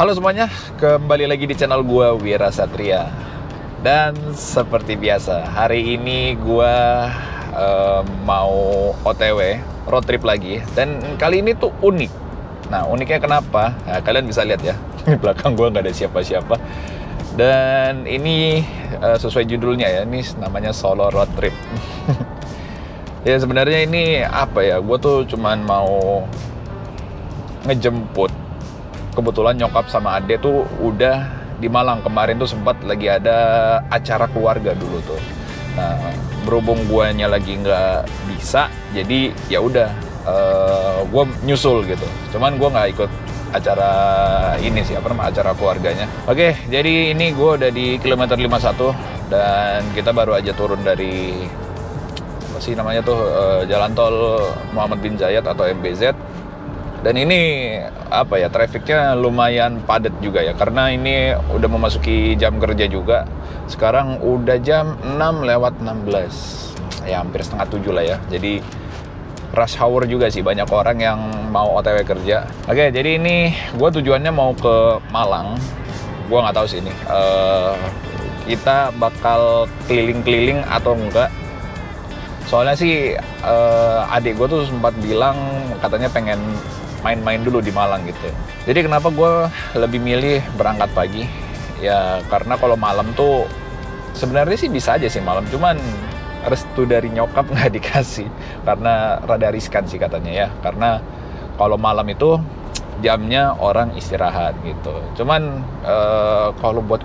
Halo semuanya, kembali lagi di channel gua Wira Satria. Dan seperti biasa, hari ini gua mau OTW road trip lagi. Dan kali ini tuh unik. Nah, uniknya kenapa? Nah, kalian bisa lihat ya, di belakang gua nggak ada siapa-siapa. Dan ini sesuai judulnya ya, ini namanya solo road trip. Ya sebenarnya ini apa ya? Gua tuh cuman mau ngejemput. Kebetulan nyokap sama ade tuh udah di Malang. Kemarin tuh sempat lagi ada acara keluarga dulu tuh. Nah, berhubung guanya lagi nggak bisa, jadi ya udah gua nyusul gitu. Cuman gua nggak ikut acara ini sih, acara keluarganya. Oke, jadi ini gua udah di kilometer 51 dan kita baru aja turun dari apa sih namanya tuh jalan tol Muhammad bin Zayed atau MBZ. Dan ini apa ya, trafficnya lumayan padat juga ya, karena ini udah memasuki jam kerja juga. Sekarang udah jam 6:16, ya hampir setengah 7 lah ya. Jadi rush hour juga sih, banyak orang yang mau OTW kerja. Oke, jadi ini gue tujuannya mau ke Malang. Gue nggak tahu sih ini kita bakal keliling-keliling atau enggak. Soalnya sih adik gue tuh sempat bilang katanya pengen main-main dulu di Malang gitu. Jadi kenapa gue lebih milih berangkat pagi? Ya karena kalau malam tuh sebenarnya sih bisa aja sih malam, cuman restu dari nyokap nggak dikasih karena rada riskan sih katanya ya. Karena kalau malam itu jamnya orang istirahat gitu. Cuman kalau buat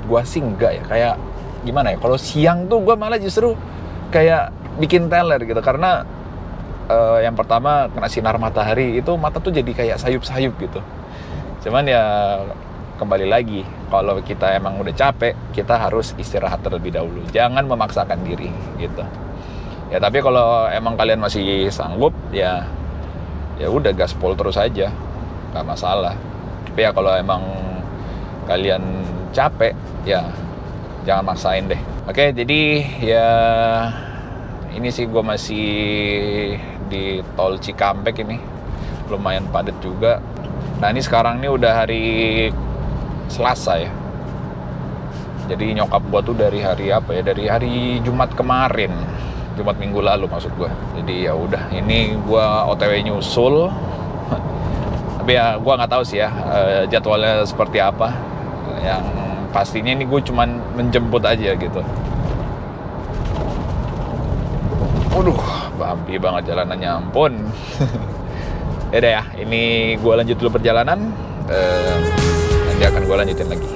gua sih enggak ya. Kayak gimana ya? Kalau siang tuh gua malah justru kayak bikin teler gitu, karena yang pertama kena sinar matahari itu mata tuh jadi kayak sayup-sayup gitu. Cuman ya kembali lagi, kalau kita emang udah capek, kita harus istirahat terlebih dahulu. Jangan memaksakan diri gitu. Ya tapi kalau emang kalian masih sanggup ya udah gaspol terus aja, nggak masalah. Tapi ya kalau emang kalian capek ya jangan maksain deh. Oke, jadi ya ini sih gue masih di tol Cikampek ini, lumayan padat juga. Nah ini sekarang ini udah hari Selasa ya. Jadi nyokap gue tuh dari hari apa ya? Dari hari Jumat kemarin, Jumat minggu lalu maksud gue. Jadi ya udah, ini gue OTW nyusul. Tapi ya gue nggak tahu sih ya jadwalnya seperti apa. Yang pastinya ini gue cuman menjemput aja gitu. Waduh, bumpy banget jalanannya, ampun. Yaudah ya, ini gue lanjut dulu perjalanan. Nanti akan gue lanjutin lagi.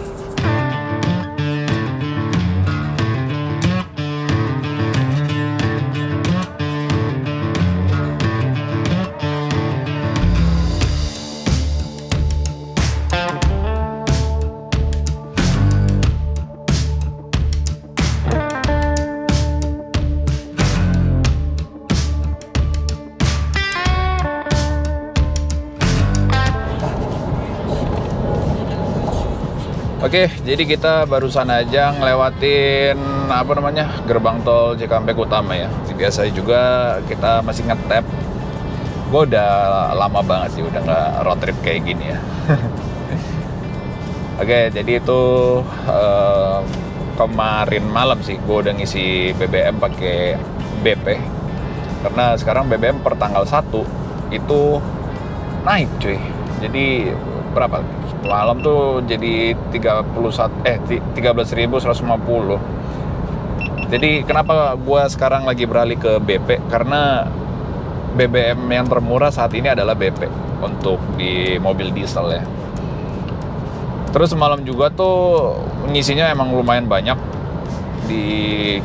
Oke, jadi kita barusan aja ngelewatin gerbang tol Cikampek Utama ya. Biasa juga kita masih ngetap. Gue udah lama banget sih udah nggak road trip kayak gini ya. Oke, jadi itu kemarin malam sih gue udah ngisi BBM pakai BP. Karena sekarang BBM per tanggal 1 itu naik cuy. Jadi berapa? Malam tuh jadi 13.150. Jadi kenapa gue sekarang lagi beralih ke BP? Karena BBM yang termurah saat ini adalah BP untuk di mobil diesel ya. Terus malam juga tuh ngisinya emang lumayan banyak, di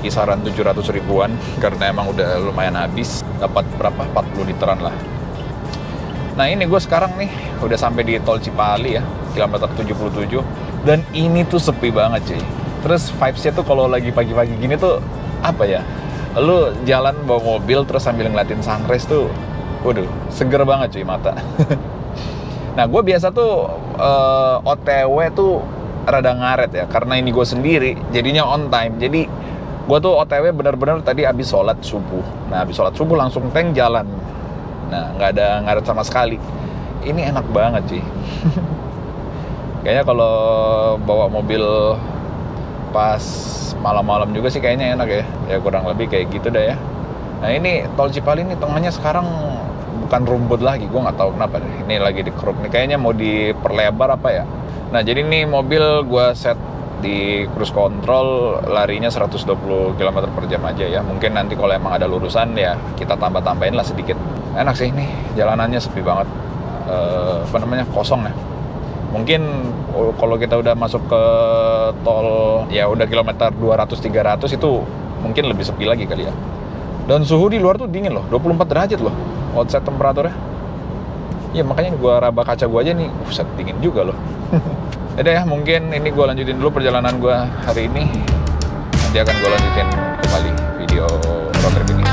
kisaran 700 ribuan, karena emang udah lumayan habis. Dapat berapa? 40 literan lah. Nah ini gue sekarang nih udah sampai di tol Cipali ya, kilometer 77. Dan ini tuh sepi banget cuy. Terus vibes-nya tuh kalau lagi pagi-pagi gini tuh apa ya, lu jalan bawa mobil terus sambil ngeliatin sunrise tuh, waduh seger banget cuy mata. Nah gue biasa tuh OTW tuh rada ngaret ya, karena ini gue sendiri jadinya on time. Jadi gue tuh OTW bener-bener tadi abis sholat subuh. Nah abis sholat subuh langsung tank jalan. Nah nggak ada ngaret sama sekali. Ini enak banget sih. Kayaknya kalau bawa mobil pas malam-malam juga sih kayaknya enak ya. Ya kurang lebih kayak gitu dah ya. Nah ini tol Cipali ini tengahnya sekarang bukan rumput lagi, gue nggak tahu kenapa nih. Ini lagi dikeruk nih, kayaknya mau diperlebar apa ya. Nah jadi ini mobil gue set di cruise control, larinya 120 km per jam aja ya. Mungkin nanti kalau emang ada lurusan ya kita tambah-tambahin lah sedikit. Enak sih ini, jalanannya sepi banget, kosong ya. Mungkin kalau kita udah masuk ke tol ya udah kilometer 200-300 itu mungkin lebih sepi lagi kali ya. Dan suhu di luar tuh dingin loh, 24 derajat loh outside temperaturnya. Ya makanya gue raba kaca gue aja nih, buset dingin juga loh. Yaudah ya, mungkin ini gue lanjutin dulu perjalanan gue hari ini. Nanti akan gue lanjutin kembali video road trip ini.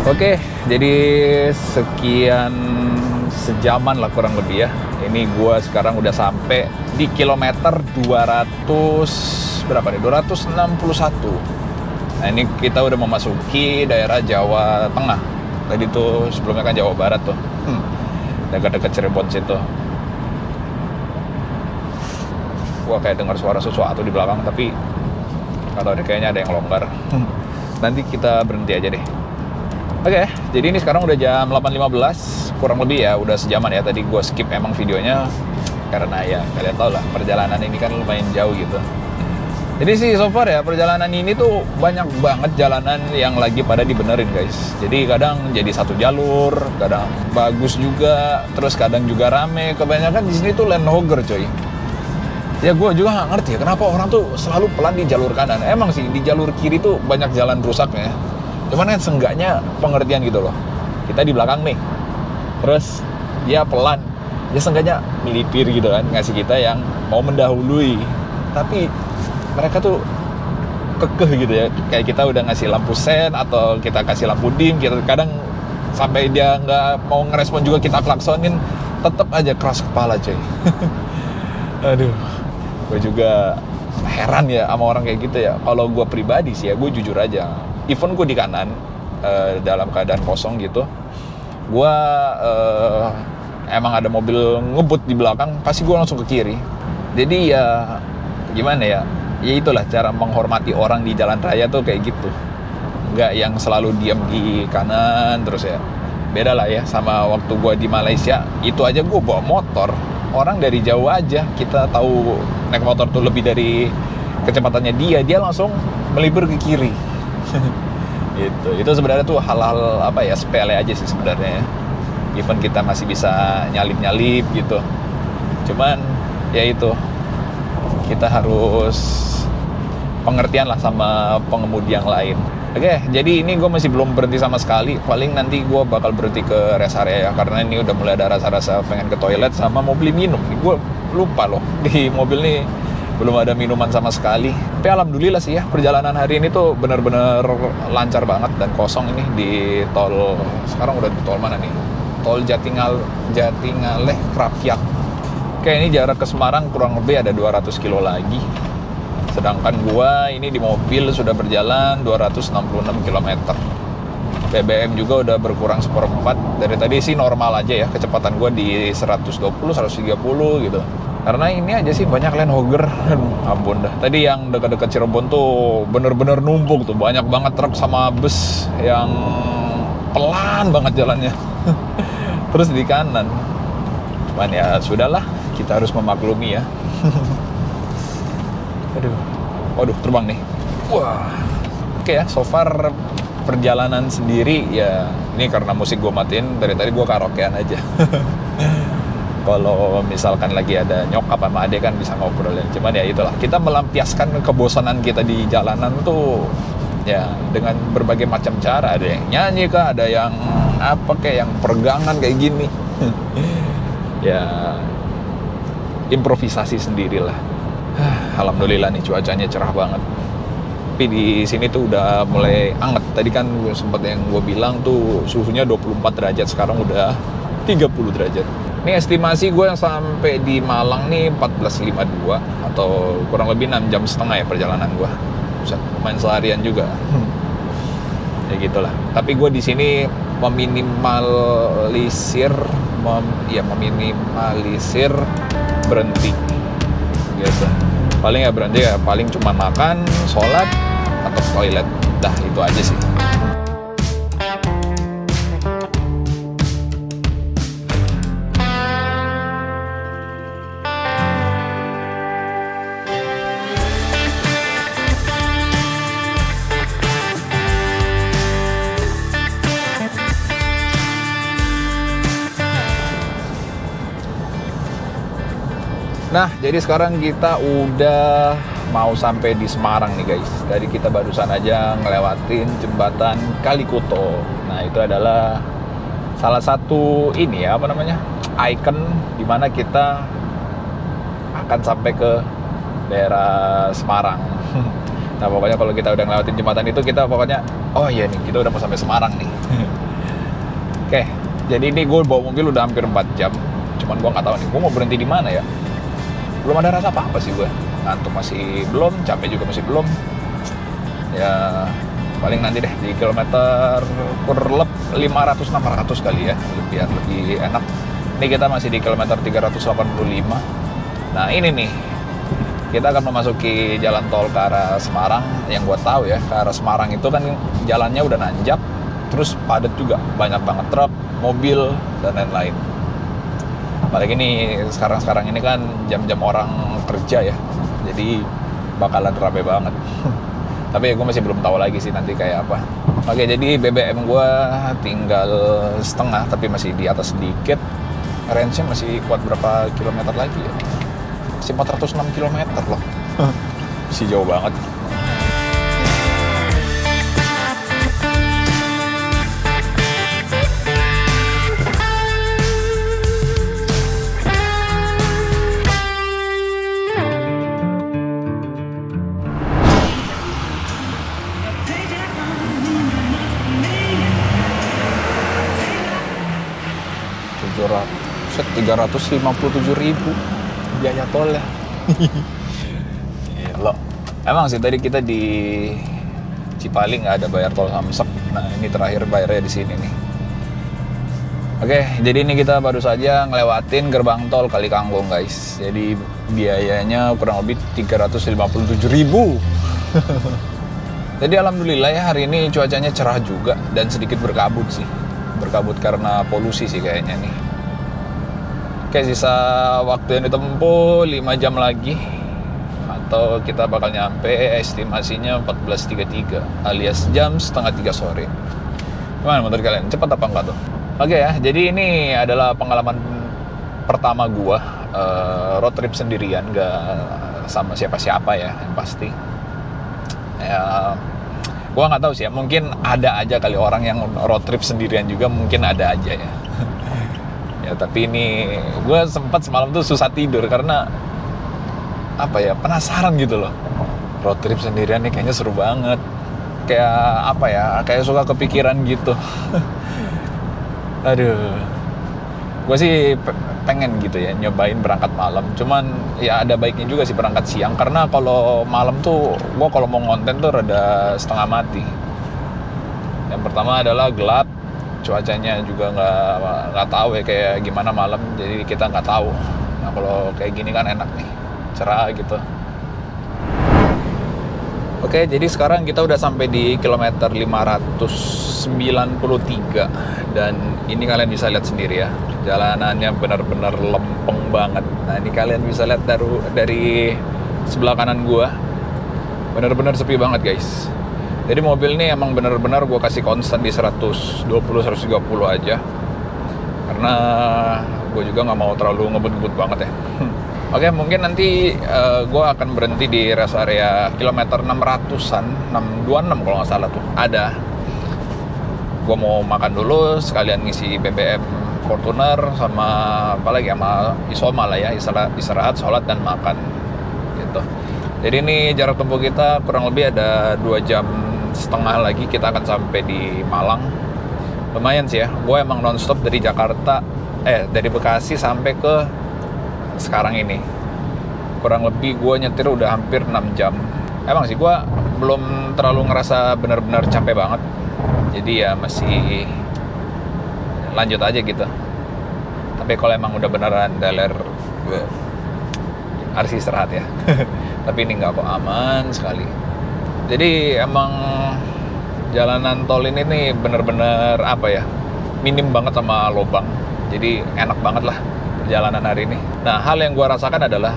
Oke, jadi sekian sejaman lah kurang lebih ya. Ini gua sekarang udah sampai di kilometer 200 berapa nih? 261. Nah, ini kita udah memasuki daerah Jawa Tengah. Tadi tuh sebelumnya kan Jawa Barat tuh. Dekat-dekat Cirebon situ. Gua kayak dengar suara sesuatu di belakang, tapi kalau kayaknya ada yang longgar. Nanti kita berhenti aja deh. Oke, jadi ini sekarang udah jam 8.15, kurang lebih ya, udah sejaman ya. Tadi gue skip emang videonya, karena ya kalian tau lah, perjalanan ini kan lumayan jauh gitu. Jadi sih so far ya, perjalanan ini tuh banyak banget jalanan yang lagi pada dibenerin guys. Jadi kadang jadi satu jalur, kadang bagus juga, terus kadang juga rame. Kebanyakan di sini tuh land hogger coy. Ya gue juga nggak ngerti ya, kenapa orang tuh selalu pelan di jalur kanan. Emang sih, di jalur kiri tuh banyak jalan rusaknya. Cuman kan seenggaknya pengertian gitu loh. Kita di belakang nih, terus dia pelan, ya seenggaknya melipir gitu kan, ngasih kita yang mau mendahului. Tapi mereka tuh kekeh gitu ya, kayak kita udah ngasih lampu sen atau kita kasih lampu dim, kita kadang sampai dia nggak mau ngerespon juga kita klaksonin, tetap aja keras kepala coy. Aduh, gue juga heran ya sama orang kayak gitu ya. Kalau gue pribadi sih ya, gue jujur aja, even gue di kanan dalam keadaan kosong gitu, gue emang ada mobil ngebut di belakang, pasti gue langsung ke kiri. Jadi ya gimana ya, ya itulah cara menghormati orang di jalan raya tuh kayak gitu. Nggak yang selalu diam di kanan terus ya. Beda lah ya sama waktu gue di Malaysia, itu aja gue bawa motor, orang dari jauh aja kita tahu naik motor tuh lebih dari kecepatannya dia langsung melipir ke kiri. Gitu. Itu sebenarnya tuh hal-hal apa ya, sepele aja sih sebenarnya ya. Even kita masih bisa nyalip-nyalip gitu. Cuman ya itu, kita harus pengertian lah sama pengemudi yang lain. Oke, jadi ini gue masih belum berhenti sama sekali. Paling nanti gue bakal berhenti ke rest area ya, karena ini udah mulai ada rasa-rasa pengen ke toilet sama mau beli minum. Gue lupa loh, di mobil nih belum ada minuman sama sekali. Tapi alhamdulillah sih ya, perjalanan hari ini tuh bener-bener lancar banget dan kosong ini di tol. Sekarang udah di tol mana nih? Tol Jatingaleh Krapiak. Oke, ini jarak ke Semarang kurang lebih ada 200 kilo lagi. Sedangkan gua ini di mobil sudah berjalan 266 km. BBM juga udah berkurang 1/4. Dari tadi sih normal aja ya, kecepatan gua di 120, 130 gitu. Karena ini aja sih banyak land hogger. Ampun dah. Tadi yang dekat-dekat Cirebon tuh bener-bener numpuk tuh, banyak banget truk sama bus yang pelan banget jalannya. Terus di kanan. Cuman ya sudahlah, kita harus memaklumi ya. Waduh, terbang nih. Wah. Oke ya, so far perjalanan sendiri ya, ini karena musik gue matiin, dari tadi gue karaokean aja. Kalau misalkan lagi ada nyokap sama adek kan bisa ngobrol ya. Cuman ya itulah, kita melampiaskan kebosanan kita di jalanan tuh ya dengan berbagai macam cara. Ada yang nyanyi kah, ada yang apa kayak yang peregangan kayak gini. Ya improvisasi sendirilah. Alhamdulillah nih cuacanya cerah banget. Tapi di sini tuh udah mulai anget. Tadi kan sempat yang gue bilang tuh suhunya 24 derajat, sekarang udah 30 derajat. Ini estimasi gue yang sampai di Malang nih 14.52 atau kurang lebih 6,5 jam ya perjalanan gue. Lumayan seharian juga. Ya gitulah. Tapi gue di sini meminimalisir berhenti. Biasa. Paling ya berhenti ya paling cuma makan, sholat, atau toilet. Dah itu aja sih. Nah, jadi sekarang kita udah mau sampai di Semarang nih guys. Tadi kita barusan aja ngelewatin jembatan Kalikuto. Nah, itu adalah salah satu ikon dimana kita akan sampai ke daerah Semarang. Nah, pokoknya kalau kita udah ngelewatin jembatan itu, kita pokoknya, oh iya nih, kita udah mau sampai Semarang nih. Oke, jadi ini gue bawa mobil udah hampir 4 jam. Cuman gue nggak tahu nih, gue mau berhenti di mana ya. Belum ada rasa apa-apa sih gue. Ngantuk masih belum, capek juga masih belum. Ya paling nanti deh di kilometer kurang 500-600 kali ya, biar lebih enak. Ini kita masih di kilometer 385. Nah ini nih, kita akan memasuki jalan tol ke arah Semarang. Yang gue tahu ya, ke arah Semarang itu kan jalannya udah nanjak, terus padat juga, banyak banget truk, mobil, dan lain-lain. Apalagi ini sekarang ini kan jam-jam orang kerja ya, jadi bakalan rame banget. Tapi ya gue masih belum tahu lagi sih nanti kayak apa. Oke, jadi BBM gue tinggal setengah, tapi masih di atas sedikit. Range-nya masih kuat berapa kilometer lagi ya? Masih 406 kilometer loh. Masih jauh banget. Set 357.000 biaya tolnya. Gila. Emang sih tadi kita di Cipali nggak ada bayar tol Samsek. Nah ini terakhir bayarnya di sini nih. Oke, jadi ini kita baru saja ngelewatin gerbang tol Kali Kangkung guys. Jadi biayanya kurang lebih 357.000. Jadi alhamdulillah ya hari ini cuacanya cerah juga dan sedikit berkabut sih. Berkabut karena polusi sih kayaknya nih. Oke, sisa waktu yang ditempuh 5 jam lagi. Atau kita bakal nyampe estimasinya 14.33 alias jam setengah 3 sore. Gimana menurut kalian? Cepat apa enggak tuh? Oke ya, jadi ini adalah pengalaman pertama gua road trip sendirian, gak sama siapa-siapa ya, yang pasti. Ya, gua nggak tahu sih ya, mungkin ada aja kali orang yang road trip sendirian juga, mungkin ada aja ya. Ya, tapi ini gue sempat semalam tuh susah tidur karena apa ya, penasaran gitu loh. Road trip sendirian nih kayaknya seru banget. Kayak apa ya, kayak suka kepikiran gitu. Aduh, gue sih pengen gitu ya nyobain berangkat malam. Cuman ya ada baiknya juga sih berangkat siang, karena kalau malam tuh gue kalau mau ngonten tuh rada setengah mati. Yang pertama adalah gelap. Cuacanya juga nggak tahu ya kayak gimana malam, jadi kita nggak tahu. Nah kalau kayak gini kan enak nih, cerah gitu. Oke, jadi sekarang kita udah sampai di kilometer 593 dan ini kalian bisa lihat sendiri ya, jalanannya benar-benar lempeng banget. Nah ini kalian bisa lihat dari sebelah kanan gua, benar-benar sepi banget guys. Jadi mobil ini emang bener-bener gue kasih konstan di 120-130 aja. Karena gue juga nggak mau terlalu ngebut-ngebut banget ya. Oke, mungkin nanti gue akan berhenti di rest area kilometer 600-an, 626 kalau nggak salah tuh. Ada. Gue mau makan dulu, sekalian ngisi BBM Fortuner sama apalagi sama Isoma lah ya, istirahat, sholat dan makan gitu. Jadi ini jarak tempuh kita kurang lebih ada 2 jam setengah lagi kita akan sampai di Malang. Lumayan sih ya, gue emang nonstop dari Jakarta dari Bekasi sampai ke sekarang ini. Kurang lebih gue nyetir udah hampir 6 jam. Emang sih gue belum terlalu ngerasa benar-benar capek banget. Jadi ya masih lanjut aja gitu. Tapi kalau emang udah beneran daler, gue harus istirahat ya. Tapi ini nggak kok, aman sekali. Jadi emang jalanan tol ini nih bener-bener apa ya, minim banget sama lubang. Jadi enak banget lah perjalanan hari ini. Nah, hal yang gue rasakan adalah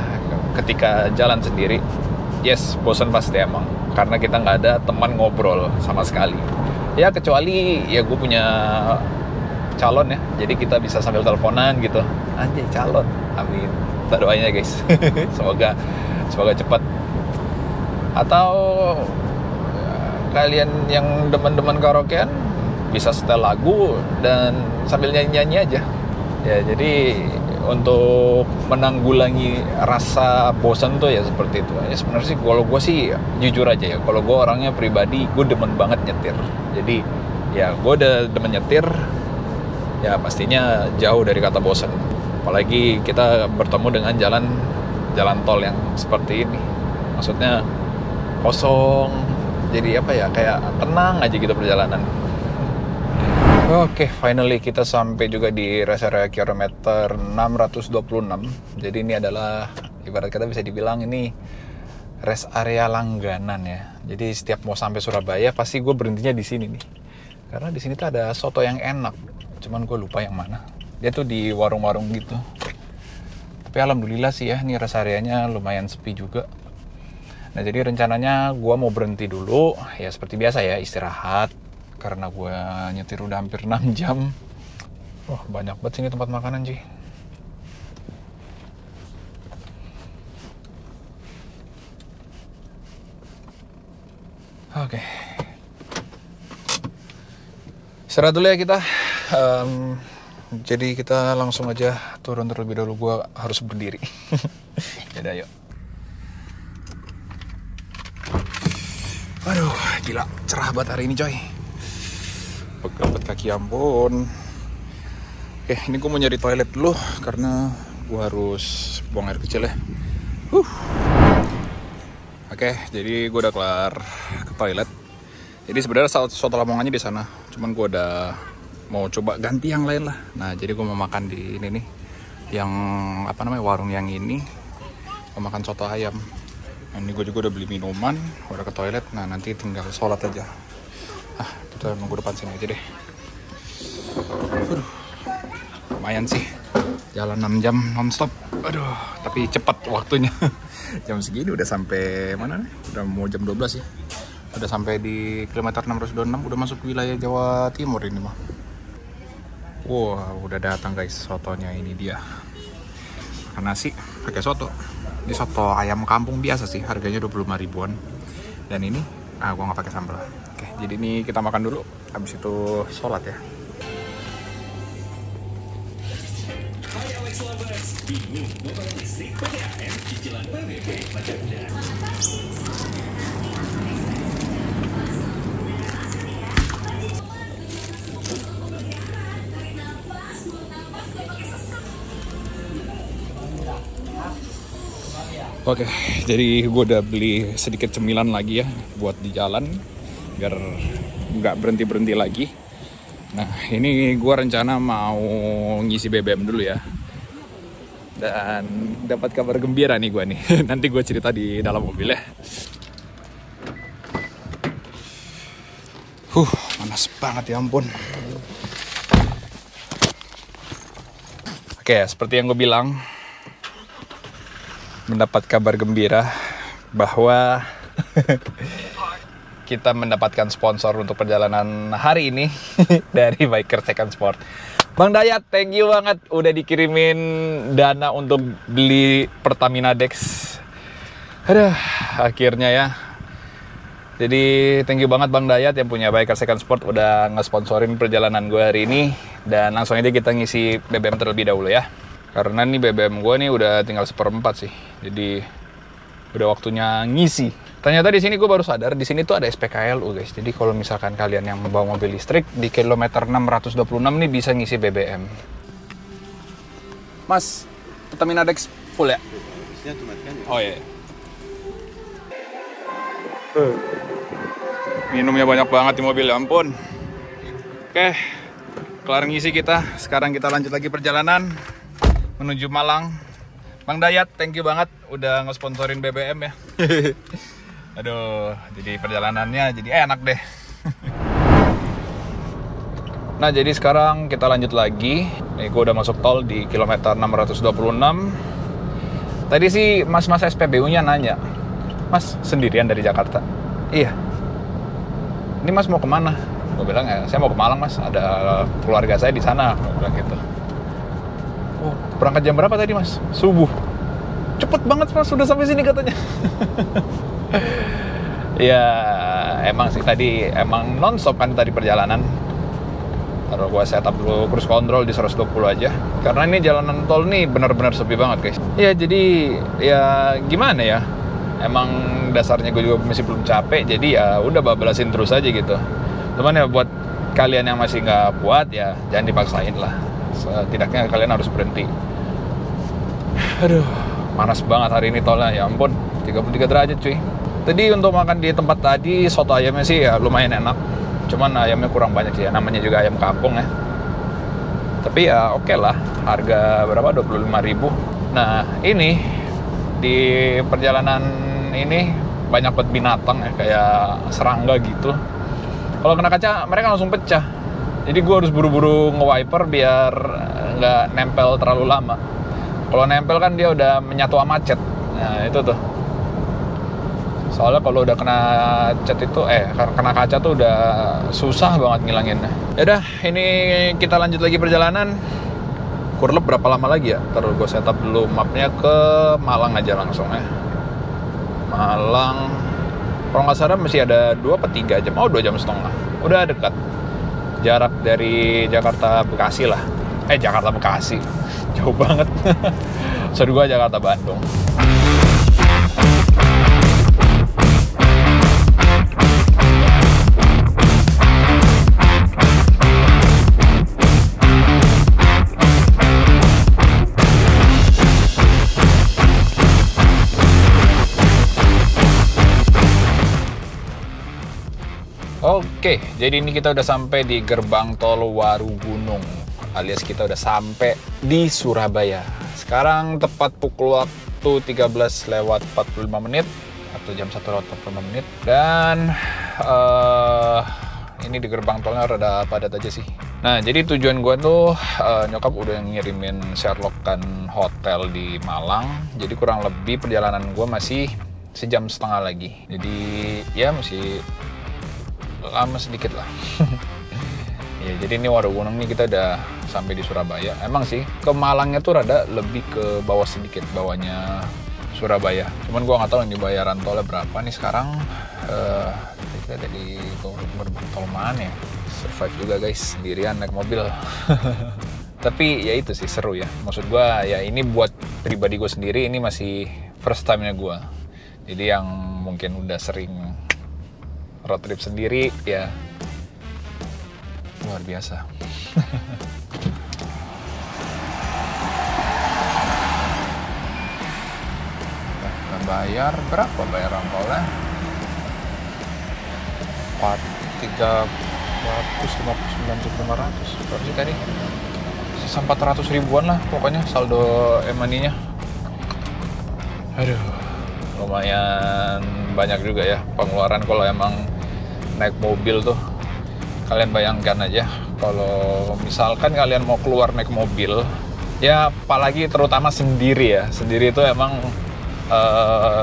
ketika jalan sendiri, yes, bosan pasti emang. Karena kita nggak ada teman ngobrol sama sekali. Ya kecuali ya gue punya calon ya, jadi kita bisa sambil teleponan gitu. Anjay, calon, amin. Kita doain ya guys. semoga cepat. Atau kalian yang demen-demen karaokean bisa setel lagu dan sambil nyanyi-nyanyi aja. Ya, jadi untuk menanggulangi rasa bosan tuh ya seperti itu. Ya sebenarnya sih kalau gue sih jujur aja ya, kalau gue orangnya pribadi gue demen banget nyetir. Jadi ya gue udah demen nyetir, ya pastinya jauh dari kata bosan. Apalagi kita bertemu dengan jalan tol yang seperti ini. Maksudnya kosong, jadi apa ya, kayak tenang aja gitu perjalanan. Oke, finally kita sampai juga di rest area kilometer 626. Jadi ini adalah ibarat kata bisa dibilang ini rest area langganan ya. Jadi setiap mau sampai Surabaya pasti gue berhentinya di sini nih. Karena di sini tuh ada soto yang enak. Cuman gue lupa yang mana. Dia tuh di warung-warung gitu. Tapi alhamdulillah sih ya, ini rest areanya lumayan sepi juga. Nah, jadi rencananya gue mau berhenti dulu, ya seperti biasa ya, istirahat. Karena gue nyetir udah hampir 6 jam. Wah, banyak banget sini tempat makanan sih. Oke. Istirahat dulu ya kita. Jadi kita langsung aja turun terlebih dahulu. Gue harus berdiri. Yaudah, yuk. Aduh, gila. Cerah banget hari ini, coy. Pegel kaki, ampun. Oke, ini gue mau nyari toilet dulu karena gue harus buang air kecil ya. Oke, jadi gue udah kelar ke toilet. Jadi sebenarnya soto Lamongannya di sana, cuman gue udah mau coba ganti yang lain lah. Nah, jadi gue mau makan di ini nih, yang apa namanya, warung yang ini. Mau makan soto ayam. Nah, ini gue juga udah beli minuman, udah ke toilet. Nah, nanti tinggal sholat aja. Kita nunggu depan sini aja deh. Lumayan sih, jalan 6 jam nonstop. Aduh, tapi cepat waktunya. Jam segini udah sampai mana nih? Udah mau jam 12 ya. Udah sampai di kilometer 626, udah masuk wilayah Jawa Timur ini mah. Wah, udah datang guys sotonya, ini dia. Makan nasi pakai soto. Ini soto ayam kampung biasa sih, harganya 25 ribuan. Dan ini, gua nggak pakai sambal. Oke, jadi ini kita makan dulu, habis itu sholat ya. Oke, jadi gue udah beli sedikit cemilan lagi ya buat di jalan biar nggak berhenti lagi. Nah, ini gue rencana mau ngisi BBM dulu ya. Dan dapat kabar gembira nih gue nih. Nanti gue cerita di dalam mobil ya. Panas banget ya ampun. Oke, seperti yang gue bilang, mendapat kabar gembira bahwa kita mendapatkan sponsor untuk perjalanan hari ini dari Biker Second Sport. Bang Dayat, thank you banget udah dikirimin dana untuk beli Pertamina Dex. Aduh, akhirnya ya. Jadi thank you banget Bang Dayat yang punya Biker Second Sport udah ngesponsorin perjalanan gue hari ini. Dan langsung aja kita ngisi BBM terlebih dahulu ya. Karena nih BBM gue nih udah tinggal 1/4 sih. Jadi udah waktunya ngisi. Ternyata di sini gue baru sadar, di sini tuh ada SPKLU guys. Jadi kalau misalkan kalian yang membawa mobil listrik di kilometer 626 nih bisa ngisi BBM. Mas, Pertamina Dex full ya? Harusnya cuma kan ya. Oh iya. Minumnya banyak banget di mobil, ya ampun. Oke, kelar ngisi kita. Sekarang kita lanjut lagi perjalanan menuju Malang. Bang Dayat, thank you banget udah ngesponsorin BBM ya. Aduh, jadi perjalanannya jadi enak deh. Nah, jadi sekarang kita lanjut lagi. Nih, gue udah masuk tol di kilometer 626. Tadi sih mas-mas SPBU-nya nanya, Mas, sendirian dari Jakarta? Iya. Ini Mas mau kemana? Gue bilang, ya, saya mau ke Malang Mas, ada keluarga saya di sana. Gue bilang gitu. Oh, berangkat jam berapa tadi Mas? Subuh. Cepet banget Mas, sudah sampai sini katanya. Ya, emang sih tadi, emang non-stop kan tadi perjalanan. Taruh gue setup dulu cruise control di 120 aja. Karena ini jalanan tol nih benar-benar sepi banget guys. Ya jadi, ya gimana ya. Emang dasarnya gue juga masih belum capek, jadi ya udah bablasin terus aja gitu. Cuman ya buat kalian yang masih nggak kuat ya jangan dipaksain lah. Setidaknya kalian harus berhenti. Aduh, panas banget hari ini tolnya, ya ampun, 33 derajat cuy. Tadi untuk makan di tempat tadi, soto ayamnya sih ya lumayan enak. Cuman ayamnya kurang banyak sih ya, namanya juga ayam kampung ya. Tapi ya oke lah, harga berapa? 25.000. Nah ini di perjalanan ini banyak banget binatang ya, kayak serangga gitu. Kalau kena kaca mereka langsung pecah. Jadi gue harus buru-buru nge-wiper biar nggak nempel terlalu lama. Kalau nempel kan dia udah menyatu sama cat. Nah itu tuh. Soalnya kalau udah kena cat itu, kena kaca tuh udah susah banget ngilanginnya. Yaudah, ini kita lanjut lagi perjalanan. Kurlep berapa lama lagi ya? Terus gue setup dulu mapnya ke Malang aja langsung ya. Malang, kalau nggak salah masih ada 2-3 jam. Oh, 2 jam setengah. Udah dekat. Jarak dari Jakarta Bekasi lah. Jakarta Bekasi. Jauh banget. Sorry gue Jakarta Bandung. Oke, jadi ini kita udah sampai di gerbang tol Warugunung, alias kita udah sampai di Surabaya. Sekarang tepat pukul waktu 13:45 menit atau jam 1:45 menit. Dan ini di gerbang tolnya rada padat aja sih. Nah, jadi tujuan gue tuh nyokap udah ngirimin Sherlockan hotel di Malang. Jadi kurang lebih perjalanan gue masih sejam setengah lagi. Jadi ya masih lama sedikit lah. Ya, jadi ini Warugunung nih kita udah sampai di Surabaya. Emang sih ke Malangnya tuh rada lebih ke bawah sedikit, bawahnya Surabaya. Cuman gua nggak tahu ini bayaran tolnya berapa nih sekarang. Kita ada di gerbang tol mana ya? Survive juga guys, sendirian naik mobil. Tapi ya itu sih seru ya. Maksud gua ya ini buat pribadi gue sendiri, ini masih first time-nya gua. Jadi yang mungkin udah sering road trip sendiri ya luar biasa. Nah, bayar berapa bayaran tolnya? 359.500 berapa sih tadi? Sisa 400 ribuan lah pokoknya saldo e-money-nya. Aduh, lumayan banyak juga ya pengeluaran kalau emang naik mobil tuh. Kalian bayangkan aja kalau misalkan kalian mau keluar naik mobil ya, apalagi terutama sendiri ya, sendiri itu emang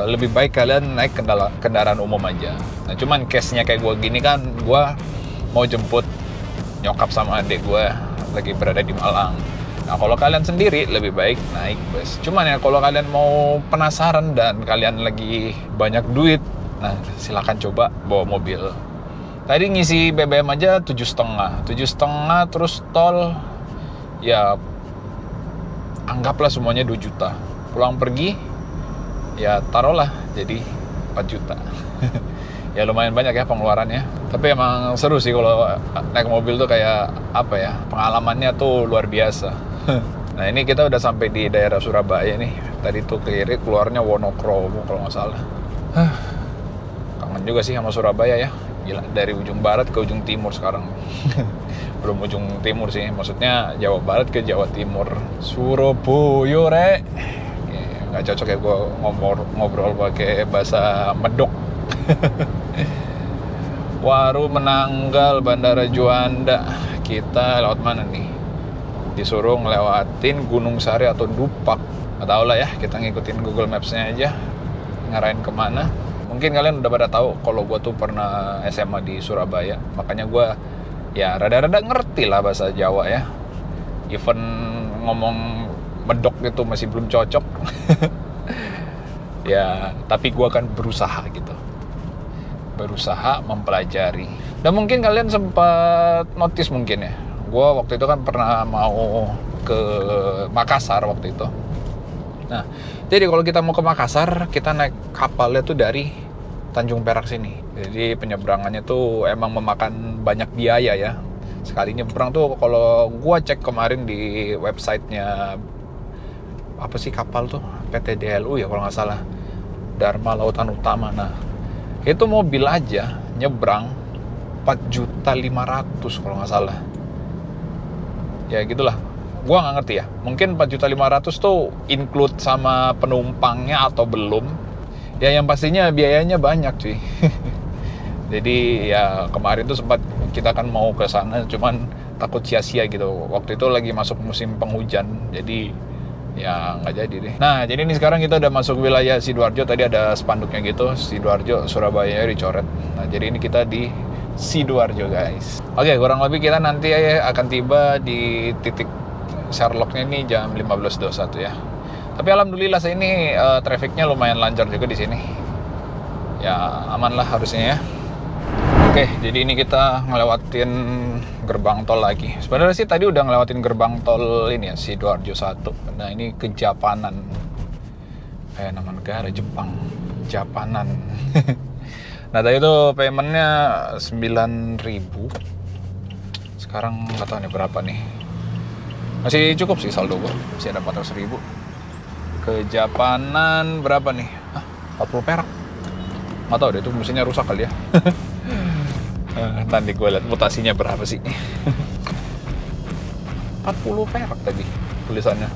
lebih baik kalian naik kendaraan umum aja. Nah cuman case-nya kayak gue gini kan, gue mau jemput nyokap sama adik gue lagi berada di Malang. Nah kalau kalian sendiri lebih baik naik bus. Cuman ya kalau kalian mau penasaran dan kalian lagi banyak duit, nah silakan coba bawa mobil. Tadi ngisi BBM aja 7,5 terus tol ya anggaplah semuanya 2 juta. Pulang pergi ya taruhlah jadi 4 juta. Ya lumayan banyak ya pengeluarannya. Tapi emang seru sih kalau naik mobil tuh kayak apa ya, pengalamannya tuh luar biasa. Nah ini kita udah sampai di daerah Surabaya nih. Tadi tuh kiri keluarnya Wonokromo kalau nggak salah. Kangen juga sih sama Surabaya ya. Gila, dari ujung barat ke ujung timur sekarang. Belum ujung timur sih, maksudnya Jawa Barat ke Jawa Timur. Surabaya rek. Nggak cocok ya gue ngobrol pakai bahasa Medok. Waru Menanggal, Bandara Juanda. Kita lewat mana nih? Disuruh ngelewatin Gunung Sari atau Dupak. Nggak tahu lah ya, kita ngikutin Google Maps-nya aja ngarahin kemana. Mungkin kalian udah pada tahu kalau gue tuh pernah SMA di Surabaya, makanya gue ya rada-rada ngerti lah bahasa Jawa ya. Even ngomong Medok gitu masih belum cocok. Ya tapi gue kan berusaha gitu, berusaha mempelajari. Dan mungkin kalian sempat notice mungkin ya, gue waktu itu kan pernah mau ke Makassar waktu itu. Nah, jadi kalau kita mau ke Makassar, kita naik kapalnya tuh dari Tanjung Perak sini. Jadi penyeberangannya tuh emang memakan banyak biaya ya. Sekali nyebrang tuh kalau gue cek kemarin di websitenya apa sih kapal tuh, PT DLU ya kalau nggak salah, Dharma Lautan Utama. Nah, itu mobil aja nyebrang 4.500.000 kalau nggak salah. Ya gitulah, gue nggak ngerti ya, mungkin 4.500.000 tuh include sama penumpangnya atau belum ya, yang pastinya biayanya banyak cuy. Jadi ya kemarin tuh sempat kita kan mau ke sana, cuman takut sia-sia gitu, waktu itu lagi masuk musim penghujan, jadi ya nggak jadi deh. Nah jadi ini sekarang kita udah masuk wilayah Sidoarjo, tadi ada spanduknya gitu, Sidoarjo Surabaya dicoret. Nah jadi ini kita di Sidoarjo guys. Oke, kurang lebih kita nanti akan tiba di titik Sherlocknya ini jam 15.21 ya. Tapi alhamdulillah saya ini trafficnya lumayan lancar juga di sini. Ya aman lah harusnya ya. Oke, jadi ini kita ngelewatin gerbang tol lagi. Sebenarnya sih tadi udah ngelewatin gerbang tol ini ya, Sidoarjo 1. Nah ini ke Japanan. Nama negara Jepang, Japanan. Nah tadi itu paymentnya 9.000. Sekarang nggak tahu nih berapa nih. Masih cukup sih saldo gue, masih ada 400.000. Ke Japanan berapa nih? 40 perak. Nggak tahu deh, itu mesinnya rusak kali ya. Nanti gue lihat mutasinya berapa sih. 40 perak tadi tulisannya.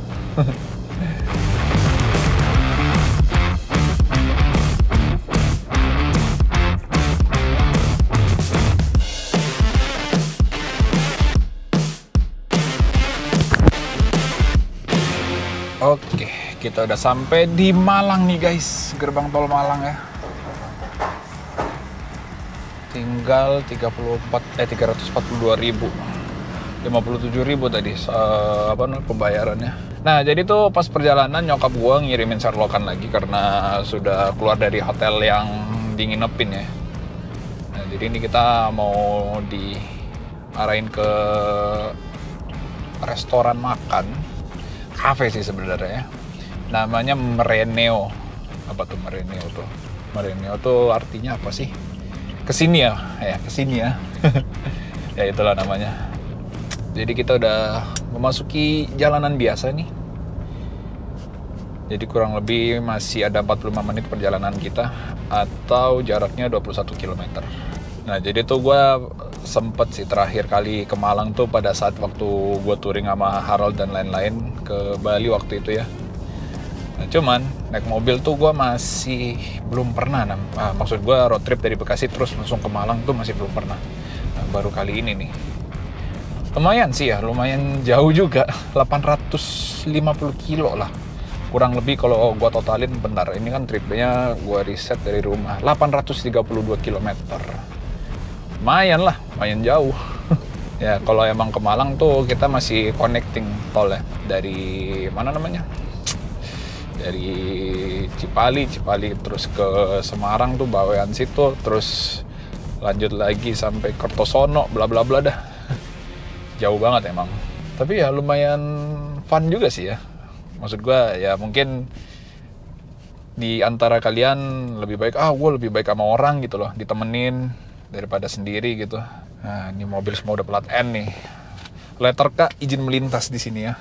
Oke, kita udah sampai di Malang nih guys, gerbang tol Malang ya. Tinggal 342.000, 57.000 tadi pembayarannya. Nah jadi tuh pas perjalanan nyokap gue ngirimin Sherlockan lagi karena sudah keluar dari hotel yang dinginepin ya. Nah jadi ini kita mau diarahin ke restoran makan, kafe sih sebenarnya ya. Namanya Mereneo. Apa tuh Mereneo tuh? Mereneo tuh artinya apa sih? Kesini ya, kesini ya. Ya itulah namanya. Jadi kita udah memasuki jalanan biasa nih. Jadi kurang lebih masih ada 45 menit perjalanan kita, atau jaraknya 21 km. Nah jadi tuh gue sempet sih terakhir kali ke Malang tuh pada saat waktu gue touring sama Harold dan lain-lain ke Bali waktu itu ya. Nah cuman naik mobil tuh gue masih belum pernah. Maksud gue road trip dari Bekasi terus langsung ke Malang tuh masih belum pernah. Nah, baru kali ini nih. Lumayan sih ya, lumayan jauh juga, 850 kilo lah. Kurang lebih kalau gue totalin, bentar, ini kan tripnya gue riset dari rumah, 832 km. Lumayan lah, lumayan jauh. Ya kalau emang ke Malang tuh kita masih connecting tol ya, dari mana namanya? Dari Cipali terus ke Semarang tuh Bawean situ, terus lanjut lagi sampai Kertosono, bla bla bla dah. Jauh banget emang. Tapi ya lumayan fun juga sih ya. Maksud gue ya mungkin di antara kalian lebih baik, gue lebih baik sama orang gitu loh, ditemenin daripada sendiri gitu. Nah ini mobil semua udah plat N nih. Letter K izin melintas di sini ya.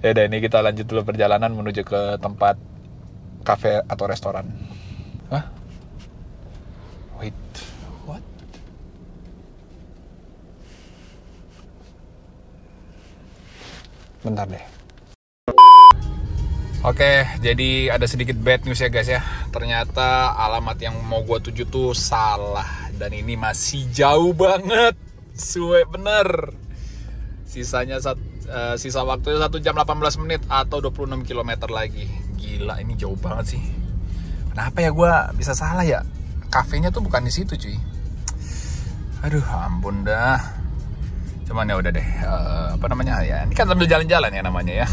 Ya udah, ini kita lanjut dulu perjalanan menuju ke tempat kafe atau restoran. Hah? Wait, what? Bentar deh. Oke, jadi ada sedikit bad news ya guys ya. Ternyata alamat yang mau gua tuju tuh salah. Dan ini masih jauh banget. Suwe bener. Sisa waktunya 1 jam 18 menit atau 26 km lagi. Gila, ini jauh banget sih. Kenapa ya gua bisa salah ya? Kafenya tuh bukan di situ cuy. Aduh, ampun dah. Cuman ya udah deh. Apa namanya ya? Ini kan sambil jalan-jalan ya namanya ya.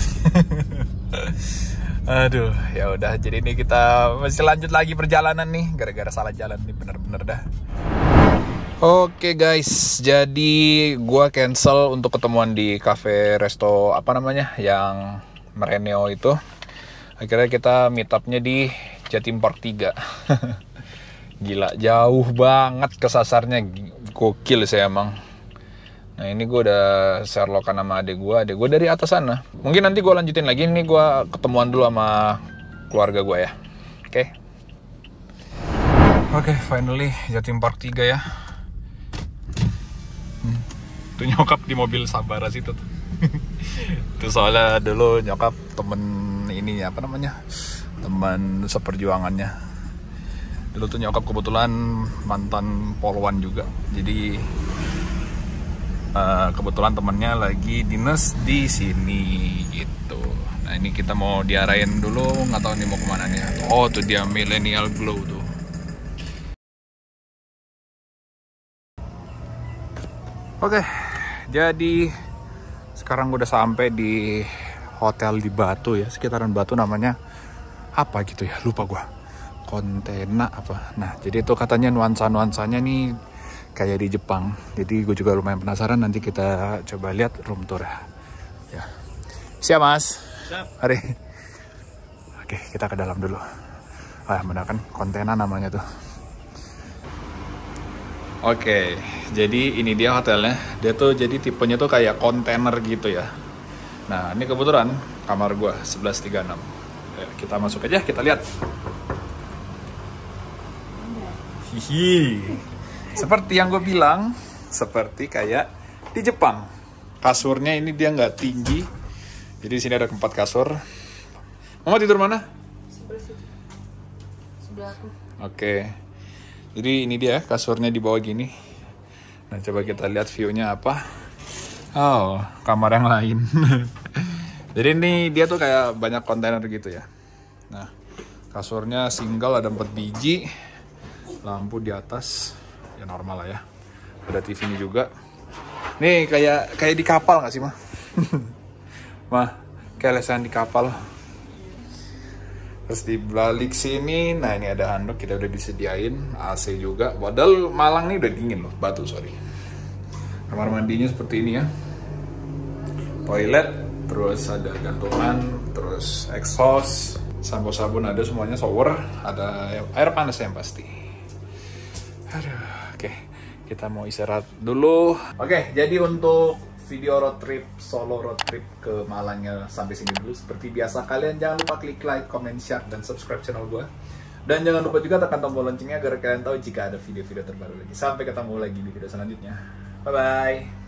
Aduh, ya udah. Jadi ini kita masih lanjut lagi perjalanan nih, gara-gara salah jalan nih, bener-bener dah. Oke guys, jadi gua cancel untuk ketemuan di cafe resto apa namanya yang Mereneo itu. Akhirnya kita meet up-nya di Jatim Park 3. Gila, jauh banget kesasarnya, gokil sih emang. Nah ini gue udah Sherlockan sama adek gue dari atas sana. Mungkin nanti gue lanjutin lagi, ini gue ketemuan dulu sama keluarga gue ya. Oke, finally Jatim Park 3 ya. Tuh nyokap di mobil Sabara situ tuh. Itu soalnya dulu nyokap temen ini apa namanya, teman seperjuangannya. Dulu tuh nyokap kebetulan mantan polwan juga. Jadi kebetulan temennya lagi dinas di sini gitu. Nah ini kita mau diarahin dulu, nggak tahu nih mau kemana nih. Oh tuh dia Millennial Glow tuh. Oke, jadi sekarang udah sampai di hotel di Batu ya, sekitaran Batu, namanya apa gitu ya, lupa gua. Kontena apa. Nah jadi itu katanya nuansanya nih kayak di Jepang. Jadi gue juga lumayan penasaran, nanti kita coba lihat room tour ya. Siap mas? Siap. Hari. Oke, kita ke dalam dulu. Benar kan, Kontena namanya tuh. Oke, jadi ini dia hotelnya. Dia tuh jadi tipenya tuh kayak kontainer gitu ya. Nah ini kebetulan kamar gue 1136. Kita masuk aja, kita lihat. Hihi. Seperti yang gue bilang, seperti kayak di Jepang. Kasurnya ini dia nggak tinggi. Jadi di sini ada 4 kasur. Mama tidur mana? Sebelah aku. Oke. Jadi ini dia kasurnya di bawah gini. Nah coba kita lihat view-nya apa. Oh, kamar yang lain. Jadi ini dia tuh kayak banyak kontainer gitu ya. Nah, kasurnya single, ada 4 biji. Lampu di atas. Ya normal lah ya. Ada TV-nya juga. Nih kayak di kapal nggak sih mah? Mah kayak lesehan di kapal. Terus di balik sini, nah ini ada handuk, kita udah disediain, AC juga. Padahal Malang nih udah dingin loh, Batu sorry. Kamar mandinya seperti ini ya. Toilet, terus ada gantungan, terus exhaust, sampo sabun ada semuanya, shower, ada air panas yang pasti. Aduh. Oke, kita mau istirahat dulu. Oke, jadi untuk video road trip, solo road trip ke Malangnya sampai sini dulu. Seperti biasa, kalian jangan lupa klik like, comment, share, dan subscribe channel gue. Dan jangan lupa juga tekan tombol loncengnya agar kalian tahu jika ada video-video terbaru lagi. Sampai ketemu lagi di video selanjutnya. Bye-bye.